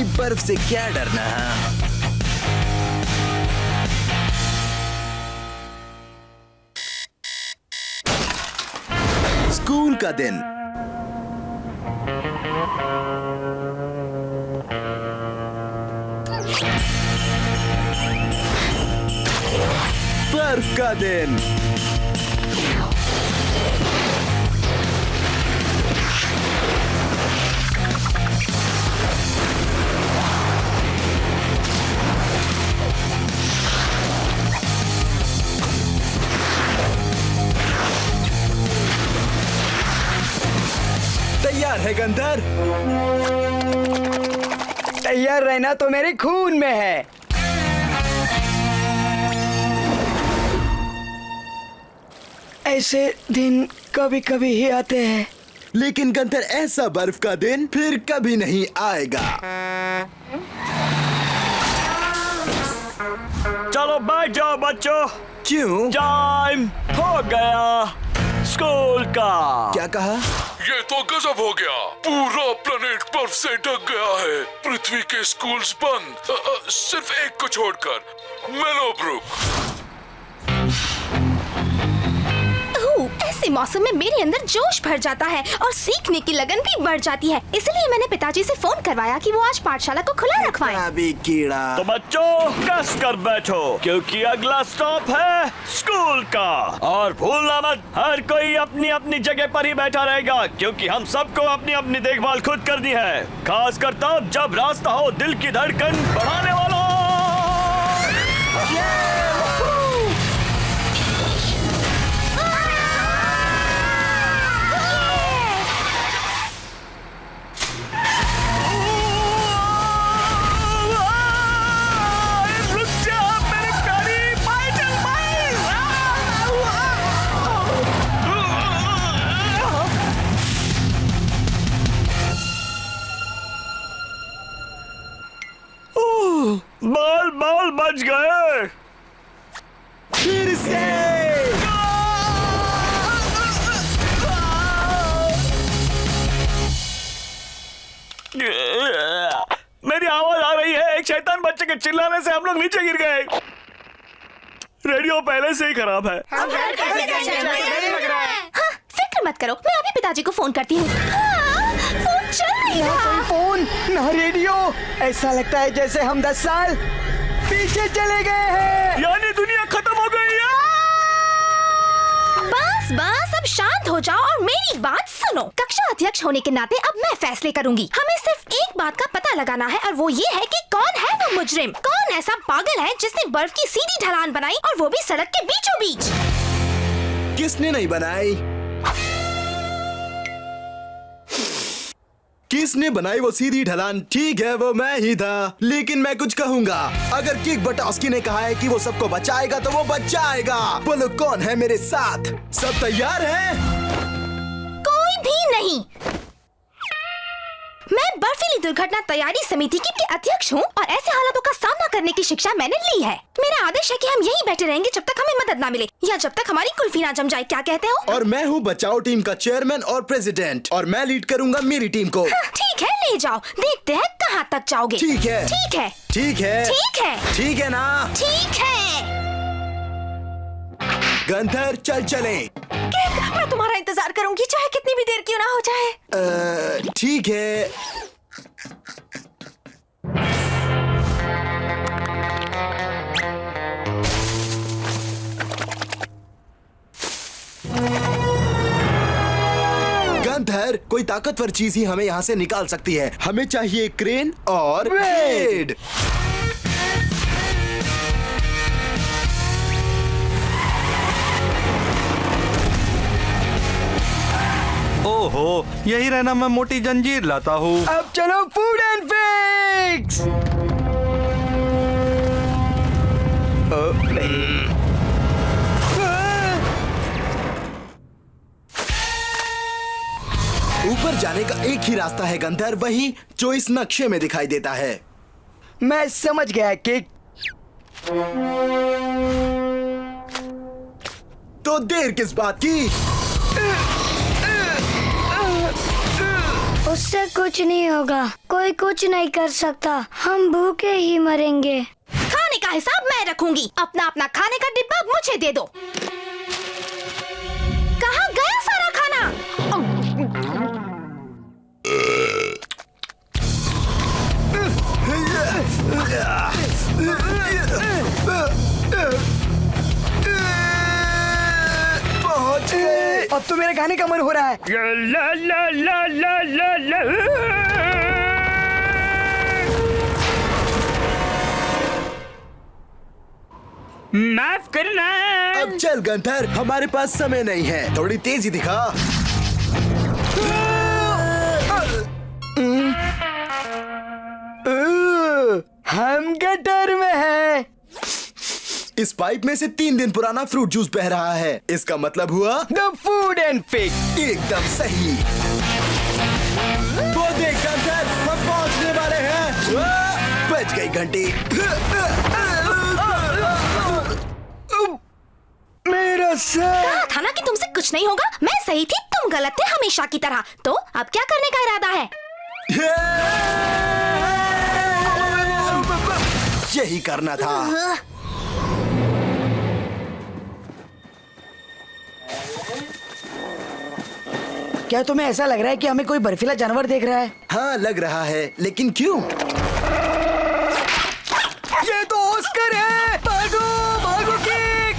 भाई बर्फ से क्या डरना। स्कूल का दिन। बर्फ का दिन। तैयार है गंधर? तैयार रहना तो मेरे खून में है। ऐसे दिन कभी कभी ही आते हैं। लेकिन गंधर, ऐसा बर्फ का दिन फिर कभी नहीं आएगा। चलो बैठ जाओ बच्चों, क्यों? टाइम हो गया स्कूल का। क्या कहा? ये तो गजब हो गया। पूरा प्लेनेट बर्फ से ढक गया है। पृथ्वी के स्कूल्स बंद, सिर्फ एक को छोड़कर, मेलोब्रुक। ऐसे मौसम में मेरे अंदर जोश भर जाता है और सीखने की लगन भी बढ़ जाती है। इसलिए मैंने पिताजी से फोन करवाया कि वो आज पाठशाला को खुला रखवाएं। अभी कीड़ा। तो बच्चों कस कर बैठो, क्योंकि अगला स्टॉप है स्कूल का। और भूलना मत, हर कोई अपनी अपनी जगह पर ही बैठा रहेगा, क्योंकि हम सबको अपनी अपनी देखभाल खुद करनी है। खासकर तब जब रास्ता हो दिल की धड़कन बढ़ाने वाला। बाल बाल बच गए। फिर से। मेरी आवाज आ रही है। एक शैतान बच्चे के चिल्लाने से हम लोग नीचे गिर गए। रेडियो पहले से ही खराब है। हाँ, फिक्र मत करो, मैं अभी पिताजी को फोन करती हूँ। फोन चल रही है। ना कोई फोन, ना रेडियो। ऐसा लगता है जैसे हम 10 साल पीछे चले गए हैं। यानी दुनिया खत्म हो गई है। बस बस, अब शांत हो जाओ और मेरी बात सुनो। कक्षा अध्यक्ष होने के नाते अब मैं फैसले करूंगी। हमें सिर्फ एक बात का पता लगाना है, और वो ये है कि कौन है वो मुजरिम। कौन ऐसा पागल है जिसने बर्फ की सीधी ढलान बनाई, और वो भी सड़क के बीचों बीच। किसने नहीं बनाई? किसने बनाई वो सीधी ढलान? ठीक है, वो मैं ही था। लेकिन मैं कुछ कहूंगा, अगर किक बटॉस्की ने कहा है कि वो सबको बचाएगा तो वो बचाएगा। बोलो कौन है मेरे साथ? सब तैयार हैं? कोई भी नहीं। मैं बर्फीली दुर्घटना तैयारी समिति की अध्यक्ष हूँ, और ऐसे हालातों का सामना करने की शिक्षा मैंने ली है। मेरा आदेश है कि हम यहीं बैठे रहेंगे जब तक हमें मदद ना मिले, या जब तक हमारी कुल्फी ना जम जाए। क्या कहते हो? और मैं हूँ बचाओ टीम का चेयरमैन और प्रेसिडेंट, और मैं लीड करूंगा मेरी टीम को। ठीक है, ले जाओ, देखते हैं कहाँ तक जाओगे। ठीक है। ठीक है। ठीक है। ठीक है। ठीक है ना? ठीक है। गंधर चल चले। मैं तुम्हारा इंतजार करूंगी, चाहे कितनी भी देर क्यों ना हो जाए। ठीक है। गंधर, कोई ताकतवर चीज ही हमें यहाँ से निकाल सकती है। हमें चाहिए क्रेन और ब्लेड। ओहो, यही रहना, मैं मोटी जंजीर लाता हूँ। अब चलो फूड एंड फिक्स। ऊपर जाने का एक ही रास्ता है गंधर, वही जो इस नक्शे में दिखाई देता है। मैं समझ गया किक। तो देर किस बात की? उससे कुछ नहीं होगा, कोई कुछ नहीं कर सकता, हम भूखे ही मरेंगे। खाने का हिसाब मैं रखूंगी। अपना अपना खाने का डिब्बा मुझे दे दो। कहाँ गया सारा खाना? पहुंच गए। अब तो मेरे खाने का मन हो रहा है। ला ला ला ला ला ला। माफ करना। अब चल गंथर, हमारे पास समय नहीं है, थोड़ी तेजी दिखा। हम गटर में हैं। इस पाइप में से 3 दिन पुराना फ्रूट जूस बह रहा है। इसका मतलब हुआ द फूड एंड फिक। एकदम सही। वो देख गंथर, हम पहुंचने वाले हैं। बज गई घंटी। मेरा सर। कहा था ना कि तुमसे कुछ नहीं होगा। मैं सही थी, तुम गलत थे, हमेशा की तरह। तो अब क्या करने का इरादा है? यही करना था। क्या तुम्हें ऐसा लग रहा है कि हमें कोई बर्फीला जानवर देख रहा है? हाँ लग रहा है, लेकिन क्यों? ये तो ऑस्कर है। भागो भागो किक।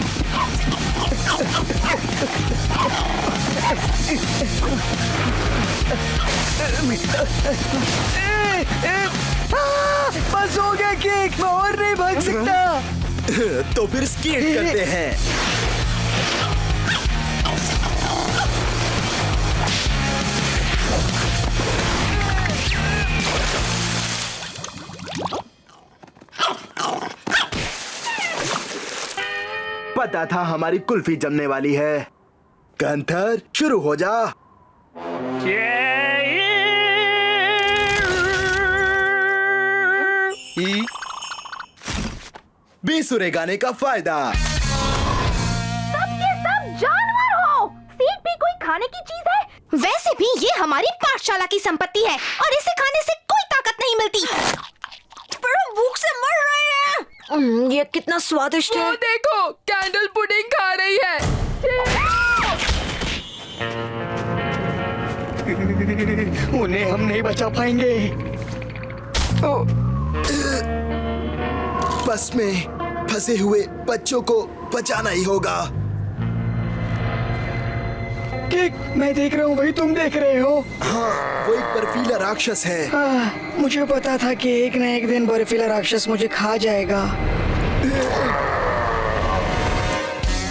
बस हो गया किक, मैं और नहीं भाग सकता। तो फिर स्केट करते हैं। पता था हमारी कुल्फी जमने वाली है। गंथर, शुरू हो जा। बेसुरे गाने का फायदा। सब के सब जानवर हो। सीट भी कोई खाने की चीज है? वैसे भी ये हमारी पाठशाला की संपत्ति है और इसे खाने से कोई ताकत नहीं मिलती। पर हम भूख से मर रहे हैं। ये कितना स्वादिष्ट है। देखो, कैंडल पुडिंग खा रही है। उन्हें हम नहीं बचा पाएंगे। बस में फंसे हुए बच्चों को बचाना ही होगा। किक, मैं देख रहा हूँ, वही तुम देख रहे हो। हाँ, वो एक बर्फीला राक्षस है। मुझे पता था कि एक न एक दिन बर्फीला राक्षस मुझे खा जाएगा।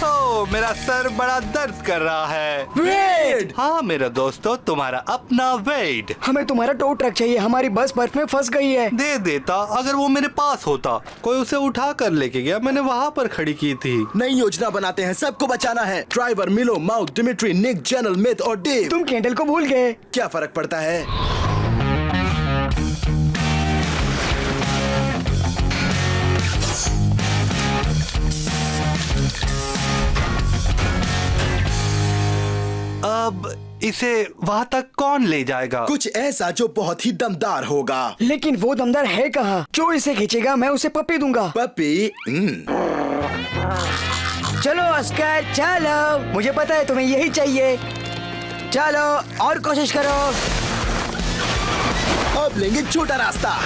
ओ, मेरा सर बड़ा दर्द कर रहा है। वेड! हाँ मेरा दोस्तों, तुम्हारा अपना वेड। हमें तुम्हारा टो ट्रक चाहिए, हमारी बस बर्फ में फंस गई है। दे देता अगर वो मेरे पास होता। कोई उसे उठा कर लेके गया, मैंने वहाँ पर खड़ी की थी। नई योजना बनाते हैं, सबको बचाना है। ड्राइवर, मिलो, माउथ, डिमिट्री, निक, जनरल, मिथ और डेव। तुम कैंडल को भूल गए। क्या फर्क पड़ता है? अब इसे वहाँ तक कौन ले जाएगा? कुछ ऐसा जो बहुत ही दमदार होगा। लेकिन वो दमदार है कहाँ? जो इसे खींचेगा मैं उसे पप्पी दूंगा। पपी? चलो ऑस्कर, चलो। मुझे पता है तुम्हें यही चाहिए। चलो और कोशिश करो। अब लेंगे छोटा रास्ता।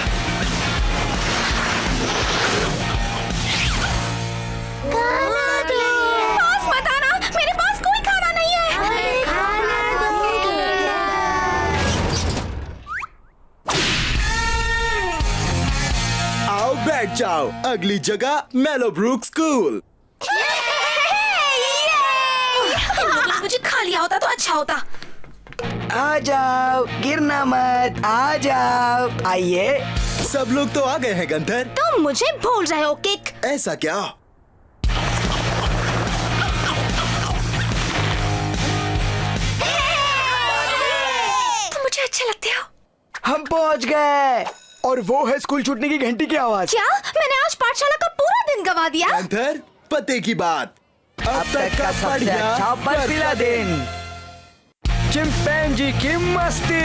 पास मत आना, मेरे पास कोई खाना नहीं है। आओ बैठ जाओ, अगली जगह मेलोब्रुक स्कूल। मुझे खा लिया होता तो अच्छा होता। आ जाओ, गिरना मत, आ जाओ। आइए। सब लोग तो आ गए हैं गंथर। तुम मुझे भूल रहे हो किक। ऐसा क्या? तुम मुझे अच्छे लगते हो। हम पहुंच गए और वो है स्कूल छूटने की घंटी की आवाज। क्या मैंने आज पाठशाला का पूरा दिन गवा दिया? गंथर, पते की बात। अब तक का सबसे अच्छा बर्फीला दिन। चिंपैंजी की मस्ती।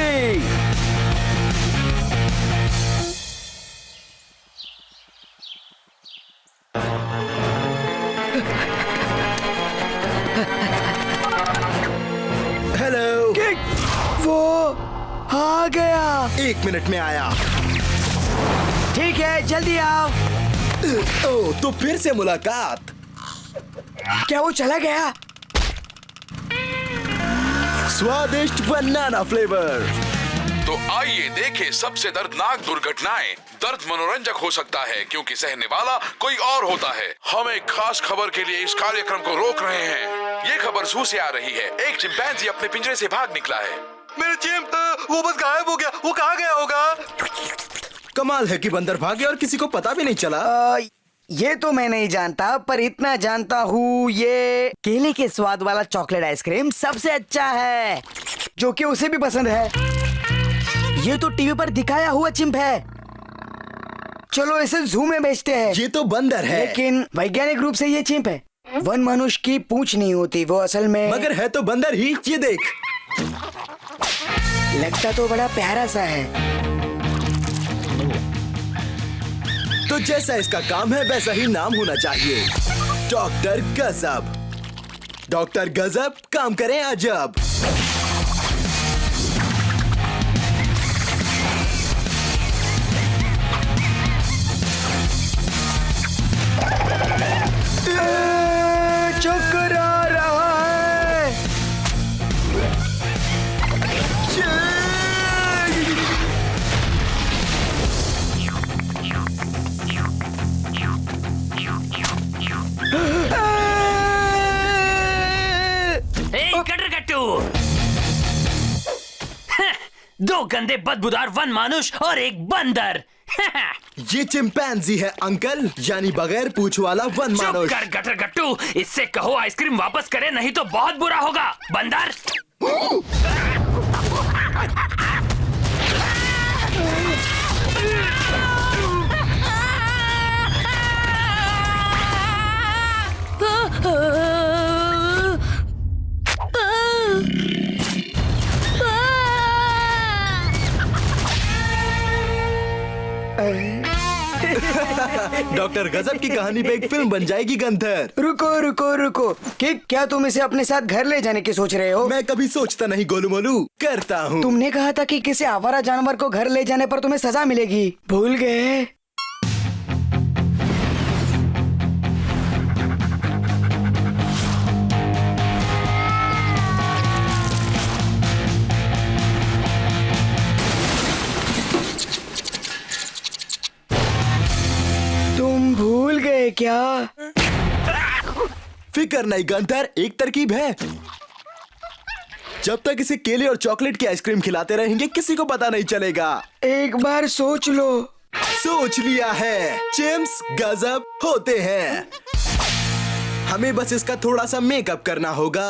आ गया। 1 मिनट में आया। ठीक है, जल्दी आओ। ओ, तो फिर से मुलाकात। क्या वो चला गया? स्वादिष्ट बनाना फ्लेवर। तो आइए देखें सबसे दर्दनाक दुर्घटनाएं। दर्द मनोरंजक हो सकता है क्योंकि सहने वाला कोई और होता है। हम एक खास खबर के लिए इस कार्यक्रम को रोक रहे हैं। ये खबर जू से आ रही है। एक चिंपैंजी अपने पिंजरे से भाग निकला है। मेरे चिंप वो बस गायब हो गया। वो कहाँ गया होगा? कमाल है कि बंदर भागे और किसी को पता भी नहीं चला। ये तो मैं नहीं जानता, पर इतना जानता हूँ ये केले के स्वाद वाला चॉकलेट आइसक्रीम सबसे अच्छा है, जो कि उसे भी पसंद है। ये तो टीवी पर दिखाया हुआ चिंप है। चलो इसे जू में बेचते हैं। ये तो बंदर है, लेकिन वैज्ञानिक रूप से ये चिंप है। वन मनुष्य की पूंछ नहीं होती, वो असल में मगर है तो बंदर ही। ये देख, लगता तो बड़ा प्यारा सा है। तो जैसा इसका काम है वैसा ही नाम होना चाहिए। डॉक्टर गजब। डॉक्टर गजब, काम करें अजब। चक्कर आ रहा है। कटरकट्टू। दो गंदे बदबूदार वन मानुष और एक बंदर। ये चिंपैंजी है अंकल, यानी बगैर पूंछ वाला वन चुप मानुष। कर गटरगट्टू, इससे कहो आइसक्रीम वापस करे, नहीं तो बहुत बुरा होगा। बंदर डॉक्टर गजब की कहानी पे एक फिल्म बन जाएगी गंधर। रुको रुको रुको, क्या तुम इसे अपने साथ घर ले जाने की सोच रहे हो? मैं कभी सोचता नहीं गोलू मोलू, करता हूँ। तुमने कहा था कि किसी आवारा जानवर को घर ले जाने पर तुम्हें सजा मिलेगी, भूल गए? तुम भूल गए क्या? फिकर नहीं गंधर, एक तरकीब है। जब तक इसे केले और चॉकलेट की आइसक्रीम खिलाते रहेंगे किसी को पता नहीं चलेगा। एक बार सोच लो। सोच लिया है। चिम्स गजब होते हैं। हमें बस इसका थोड़ा सा मेकअप करना होगा।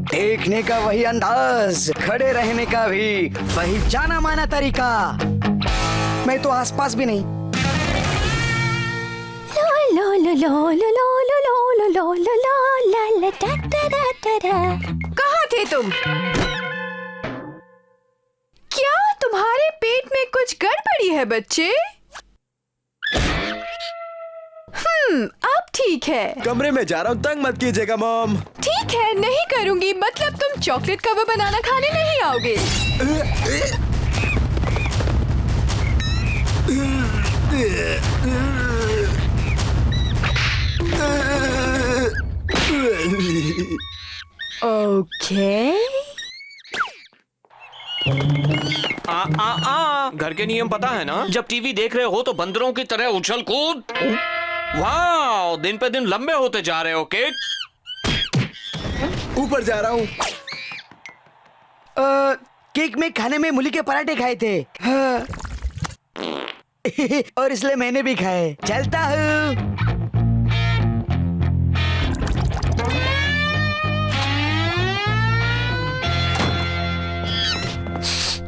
देखने का वही अंदाज, खड़े रहने का भी वही जाना माना तरीका। मैं तो आसपास भी नहीं। कहाँ थे तुम? क्या तुम्हारे पेट में कुछ गड़बड़ी है बच्चे? अब ठीक है। कमरे में जा रहा हूँ, तंग मत कीजिएगा मॉम। ठीक है, नहीं करूँगी। मतलब तुम चॉकलेट कवर बनाना खाने नहीं आओगे? ओके। घर के नियम पता है ना? जब टीवी देख रहे हो तो बंदरों की तरह उछल कूद। वाह, दिन पे दिन लंबे होते जा रहे हो केक। ऊपर जा रहा हूँ। केक में खाने में मूली के पराठे खाए थे। हाँ। और इसलिए मैंने भी खाए। चलता हूँ।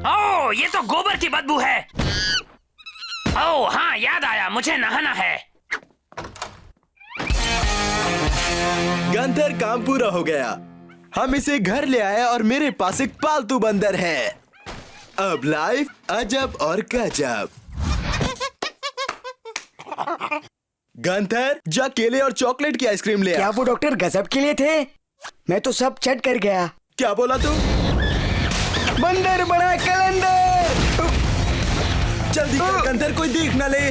ओह, ये तो गोबर की बदबू है। ओह हाँ, याद आया, मुझे नहाना है। गंधर, काम पूरा हो गया। हम इसे घर ले आए और मेरे पास एक पालतू बंदर है। अब लाइफ अजब और गजब। गंधर, जा केले और चॉकलेट की आइसक्रीम ले आ। क्या वो डॉक्टर गजब के लिए थे? मैं तो सब चट कर गया। क्या बोला तू? अंदर बड़ा कलंदर। जल्दी कर अंदर कोई देख न ले।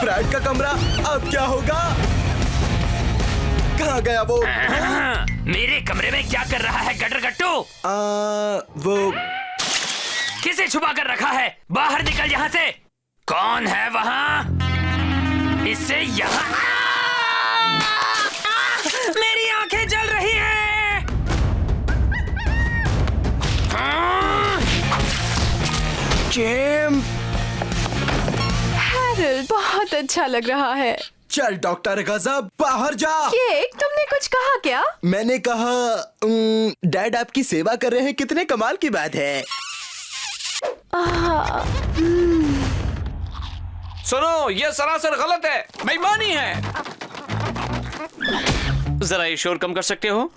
फ्रैड का कमरा, अब क्या होगा? कहाँ गया वो? मेरे कमरे में क्या कर रहा है गटर गट्टू? वो किसे छुपा कर रखा है? बाहर निकल यहाँ से। कौन है वहाँ? इससे यहाँ मेरी आंखें जल रही हैं। चैंप, हैरल्ड बहुत अच्छा लग रहा है। चल डॉक्टर गजब, बाहर जा। केक, तुमने कुछ कहा क्या? मैंने कहा डैड आपकी सेवा कर रहे हैं, कितने कमाल की बात है। सुनो, ये सरासर गलत है, बेईमानी है। जरा ये शोर कम कर सकते हो?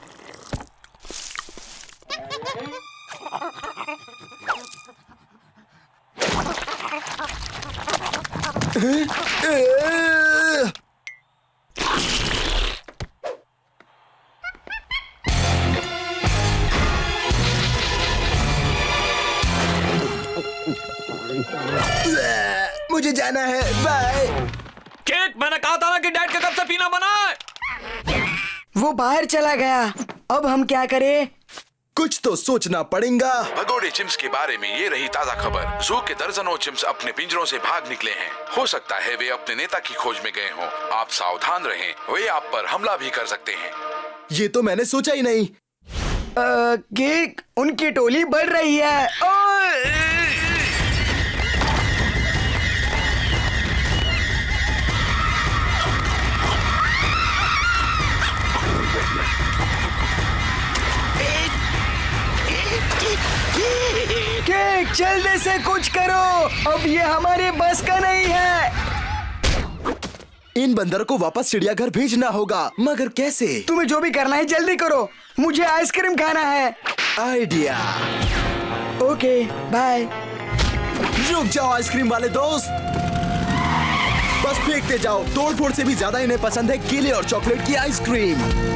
मुझे जाना है, बाय। केक, मैंने कहा था ना कि डैड का कब से पीना बना है। वो बाहर चला गया। अब हम क्या करें? कुछ तो सोचना पड़ेगा। भगोड़े चिम्स के बारे में ये रही ताजा खबर। जू के दर्जनों चिम्स अपने पिंजरों से भाग निकले हैं। हो सकता है वे अपने नेता की खोज में गए हों। आप सावधान रहें, वे आप पर हमला भी कर सकते हैं। ये तो मैंने सोचा ही नहीं। केक, उनकी टोली बढ़ रही है। केक, जल्दी से कुछ करो, अब ये हमारे बस का नहीं है। इन बंदर को वापस चिड़ियाघर भेजना होगा, मगर कैसे? तुम्हें जो भी करना है जल्दी करो, मुझे आइसक्रीम खाना है। आइडिया। Okay, bye. रुक जाओ आइसक्रीम वाले दोस्त, बस फेंकते जाओ। तोड़ फोड़ से भी ज्यादा इन्हें पसंद है केले और चॉकलेट की आइसक्रीम।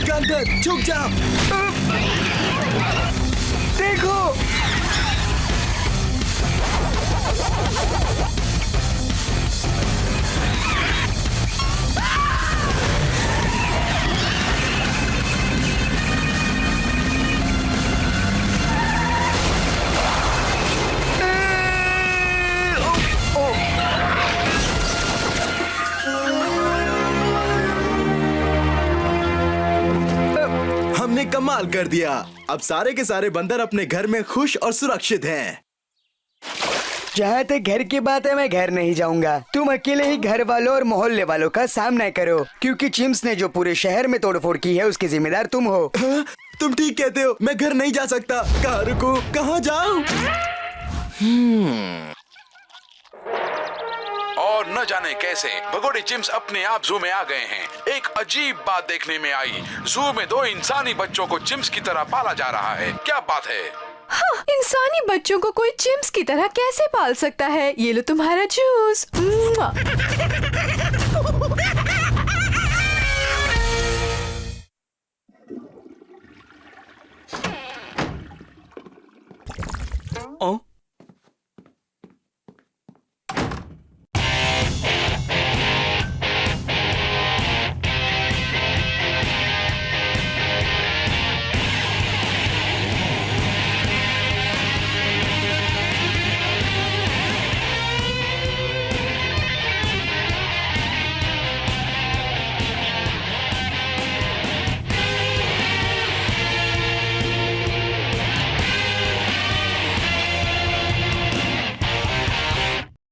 गंदर, झुक जाओ। देखो, हमने कमाल कर दिया। अब सारे के सारे बंदर अपने घर में खुश और सुरक्षित हैं। जहाँ तक घर की बात है, मैं घर नहीं जाऊंगा। तुम अकेले ही घर वालों और मोहल्ले वालों का सामना करो, क्योंकि चिम्स ने जो पूरे शहर में तोड़फोड़ की है उसकी जिम्मेदार तुम हो। हाँ, तुम ठीक कहते हो, मैं घर नहीं जा सकता। कहाँ रुकूं, कहाँ जाऊं? और न जाने कैसे भगोड़े चिम्स अपने आप जू में आ गए हैं। एक अजीब बात देखने में आई। जू में 2 इंसानी बच्चों को चिम्स की तरह पाला जा रहा है। क्या बात है? हाँ, इंसानी बच्चों को कोई चिम्स की तरह कैसे पाल सकता है? ये लो तुम्हारा जूस। ओ